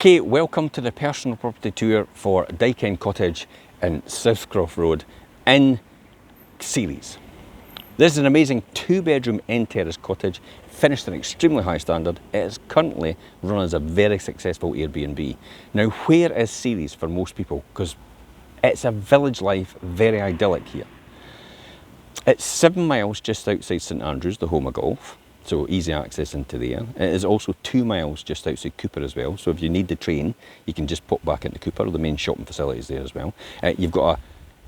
Okay, welcome to the personal property tour for Dyke Cottage in Southcroft Road in Ceres. This is an amazing 2-bedroom end terrace cottage, finished in extremely high standard. It is currently run as a very successful Airbnb. Now, where is Ceres for most people? Because it's a village life, very idyllic here. It's 7 miles just outside St Andrews, the home of golf. So easy access into there. It is also 2 miles just outside Cupar as well. So if you need the train, you can just pop back into Cupar. The main shopping facilities there as well. You've got a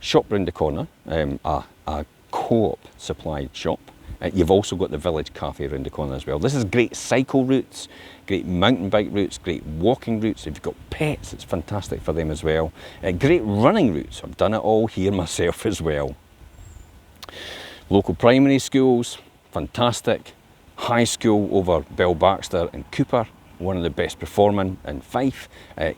shop round the corner, a co-op supplied shop. You've also got the village cafe around the corner as well. This is great cycle routes, great mountain bike routes, great walking routes. If you've got pets, it's fantastic for them as well. Great running routes. I've done it all here myself as well. Local primary schools, fantastic. High school over Bill Baxter and Cupar, one of the best performing in Fife.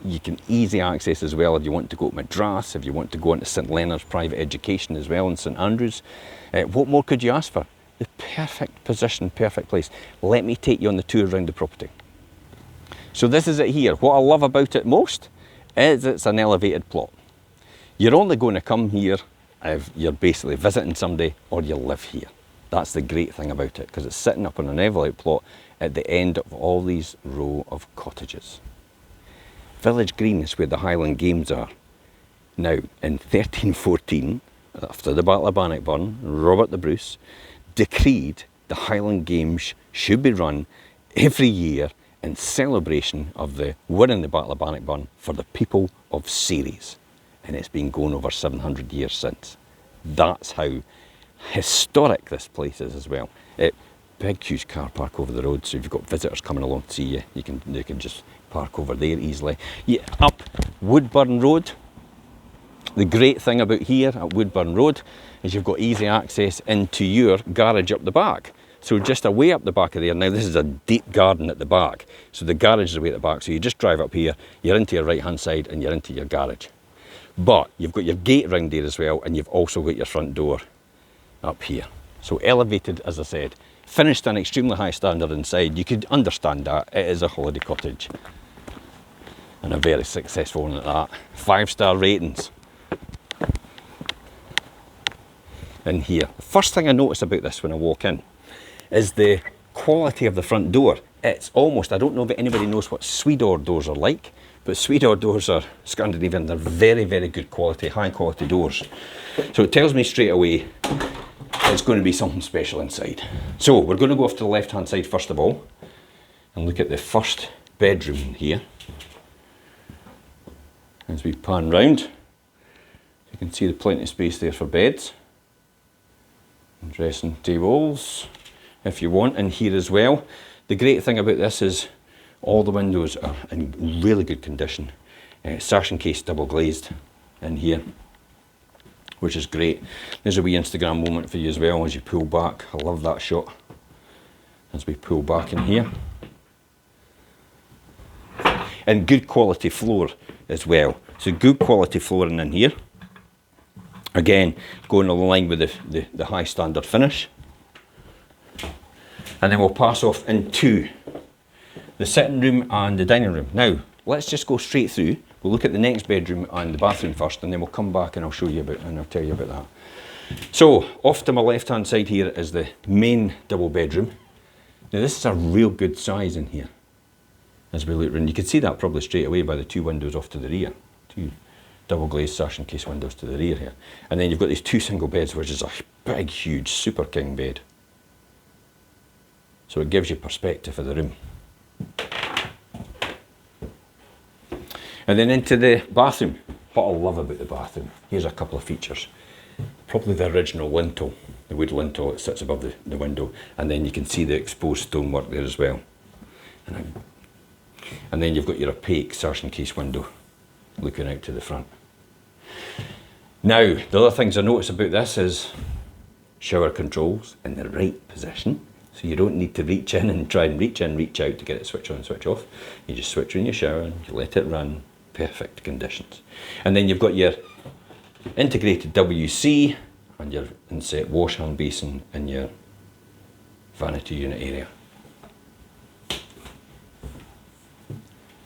You can easy access as well if you want to go to Madras, if you want to go into St Leonard's private education as well in St Andrews. What more could you ask for? The perfect position, perfect place. Let me take you on the tour around the property. So this is it here. What I love about it most is it's an elevated plot. You're only going to come here if you're basically visiting somebody or you live here. That's the great thing about it, because it's sitting up on an envelope plot at the end of all these row of cottages. Village Green is where the Highland Games are. Now, in 1314, after the Battle of Bannockburn, Robert the Bruce decreed the Highland Games should be run every year in celebration of the winning the Battle of Bannockburn for the people of Ceres. And it's been going over 700 years since. That's how historic this place is as well. Big huge car park over the road, so if you've got visitors coming along to see you, they can just park over there easily. Yeah, up Woodburn Road. The great thing about here at Woodburn Road is you've got easy access into your garage up the back. So just away up the back of there, now this is a deep garden at the back, so the garage is away at the back, so you just drive up here, you're into your right hand side and you're into your garage. But you've got your gate round there as well, and you've also got your front door up here. So elevated, as I said, finished an extremely high standard inside. You could understand that. It is a holiday cottage. And a very successful one at that. 5-star ratings. In here. The first thing I notice about this when I walk in is the quality of the front door. It's almost, I don't know if anybody knows what Swedor doors are like, but Swedor doors are Scandinavian. They're very, very good quality, high quality doors. So it tells me straight away it's going to be something special inside. So we're going to go off to the left hand side first of all and look at the first bedroom here. As we pan round, you can see the plenty of space there for beds, and dressing tables if you want in here as well. The great thing about this is all the windows are in really good condition. Sash and case double glazed in here, which is great. There's a wee Instagram moment for you as well as you pull back. I love that shot as we pull back in here. And good quality floor as well. So good quality flooring in here. Again, going along with the high standard finish. And then we'll pass off into the sitting room and the dining room. Now, let's just go straight through. We'll look at the next bedroom and the bathroom first, and then we'll come back and I'll show you about, and I'll tell you about that. So, off to my left hand side here is the main double bedroom. Now this is a real good size in here. As we look around, you can see that probably straight away by the 2 windows off to the rear. 2 double glazed sash and case windows to the rear here. And then you've got these 2 single beds, which is a big, huge, super king bed. So it gives you perspective of the room. And then into the bathroom. What I love about the bathroom, here's a couple of features. Probably the original lintel, the wood lintel that sits above the window, and then you can see the exposed stonework there as well. And then you've got your opaque sash and case window looking out to the front. Now, the other things I notice about this is shower controls in the right position. So you don't need to reach in and try and reach in, reach out to get it switch on and switch off. You just switch on your shower and you let it run. Perfect conditions. And then you've got your integrated WC and your inset wash hand basin and your vanity unit area.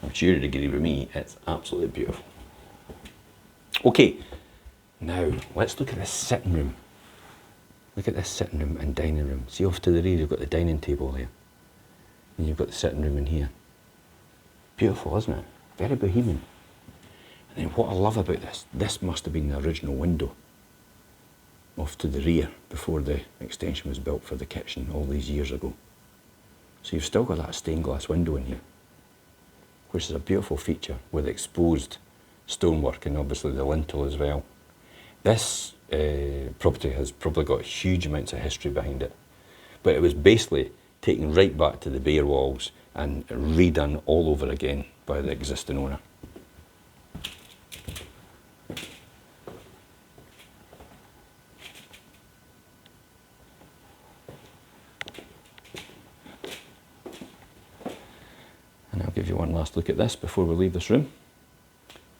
I'm sure you'd agree with me, it's absolutely beautiful. Okay, now let's look at this sitting room. Look at this sitting room and dining room. See off to the rear, you've got the dining table there. And you've got the sitting room in here. Beautiful, isn't it? Very bohemian. And then what I love about this must have been the original window off to the rear before the extension was built for the kitchen all these years ago. So you've still got that stained glass window in here, which is a beautiful feature with exposed stonework and obviously the lintel as well. This property has probably got huge amounts of history behind it, but it was basically taken right back to the bare walls and redone all over again by the existing owner. And I'll give you one last look at this before we leave this room.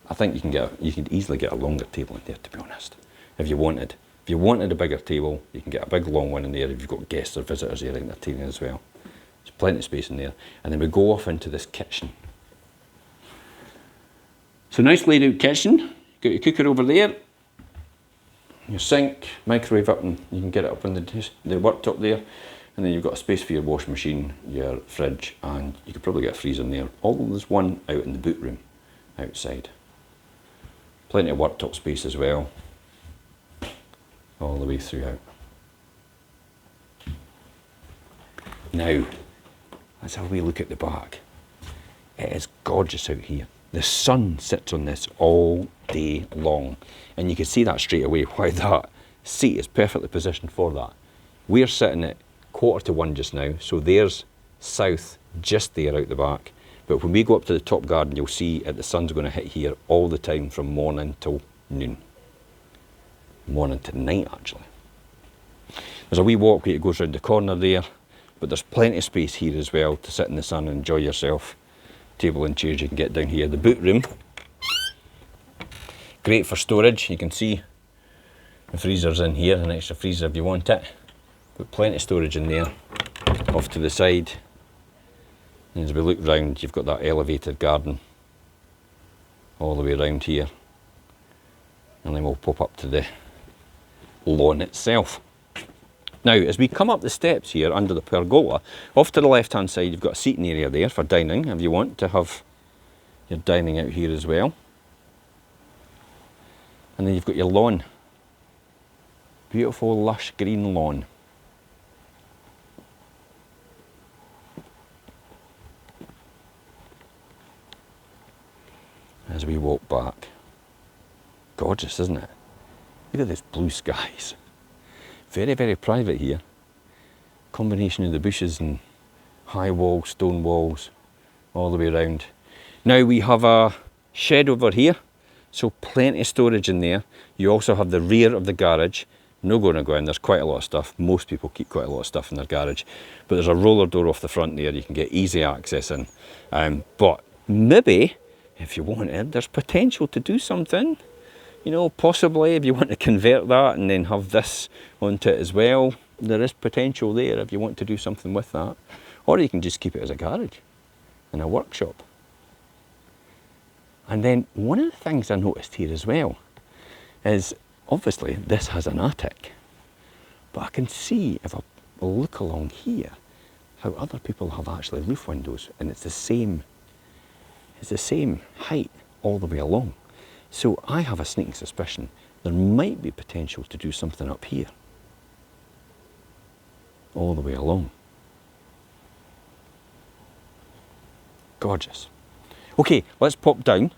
I think you can easily get a longer table in there, to be honest, if you wanted. If you wanted a bigger table, you can get a big long one in there if you've got guests or visitors here entertaining as well. There's plenty of space in there. And then we go off into this kitchen. So nice laid out kitchen. Got your cooker over there, your sink, microwave up, and you can get it up on the worktop there. And then you've got a space for your washing machine, your fridge, and you could probably get a freezer in there. Although there's one out in the boot room outside. Plenty of worktop space as well, all the way throughout. Now, let's have a wee look at the back. It is gorgeous out here. The sun sits on this all day long, and you can see that straight away why that seat is perfectly positioned for that. We're sitting at 1:45 just now, so there's south just there out the back. But when we go up to the top garden, you'll see that the sun's going to hit here all the time from morning till noon. Morning to night, actually. There's a wee walkway that goes round the corner there, but there's plenty of space here as well to sit in the sun and enjoy yourself. Table and chairs you can get down here. The boot room, great for storage. You can see the freezer's in here, an extra freezer if you want it. But plenty of storage in there. Off to the side. And as we look round, you've got that elevated garden all the way around here. And then we'll pop up to the lawn itself. Now, as we come up the steps here under the pergola, off to the left-hand side, you've got a seating area there for dining, if you want to have your dining out here as well. And then you've got your lawn. Beautiful, lush green lawn. As we walk back. Gorgeous, isn't it? Look at these blue skies. Very, very private here. Combination of the bushes and high walls, stone walls, all the way around. Now we have a shed over here, so plenty of storage in there. You also have the rear of the garage. No going to go in, there's quite a lot of stuff. Most people keep quite a lot of stuff in their garage. But there's a roller door off the front there, you can get easy access in. But maybe, if you wanted, there's potential to do something. You know, possibly if you want to convert that and then have this onto it as well, there is potential there if you want to do something with that. Or you can just keep it as a garage and a workshop. And then one of the things I noticed here as well is obviously this has an attic, but I can see if I look along here how other people have actually roof windows, and it's the same height all the way along. So I have a sneaking suspicion there might be potential to do something up here, all the way along. Gorgeous. Okay, let's pop down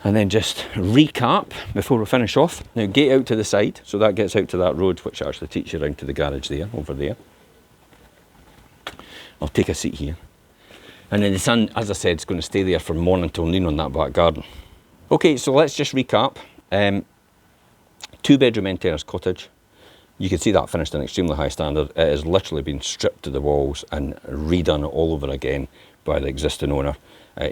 and then just recap before we finish off. Now gate out to the side, so that gets out to that road which actually takes you around to the garage there, over there. I'll take a seat here. And then the sun, as I said, is going to stay there from morning till noon on that back garden. Okay, so let's just recap. 2-bedroom end terrace cottage. You can see that finished in extremely high standard. It has literally been stripped to the walls and redone all over again by the existing owner.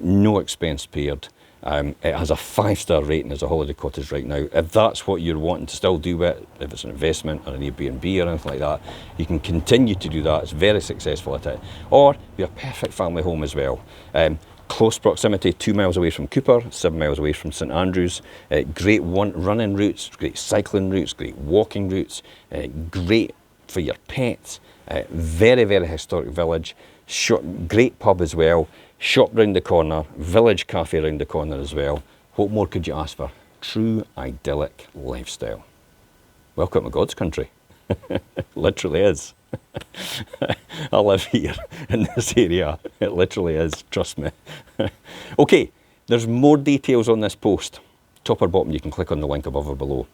No expense spared. It has a 5-star rating as a holiday cottage right now. If that's what you're wanting to still do with it, if it's an investment or an Airbnb or anything like that, you can continue to do that. It's very successful at it. Or be a perfect family home as well. Close proximity, 2 miles away from Cupar, 7 miles away from St Andrews. Great running routes, great cycling routes, great walking routes, great for your pets. Very, very historic village. Great pub as well. Shop round the corner, village cafe round the corner as well. What more could you ask for? True idyllic lifestyle. Welcome to God's country. Literally is. I live here in this area. It literally is, trust me. Okay, there's more details on this post. Top or bottom, you can click on the link above or below.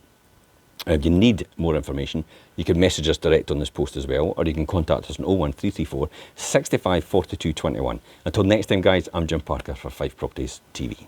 If you need more information, you can message us direct on this post as well, or you can contact us on 01334 65 42 21. Until next time, guys, I'm Jim Parker for 5 Properties TV.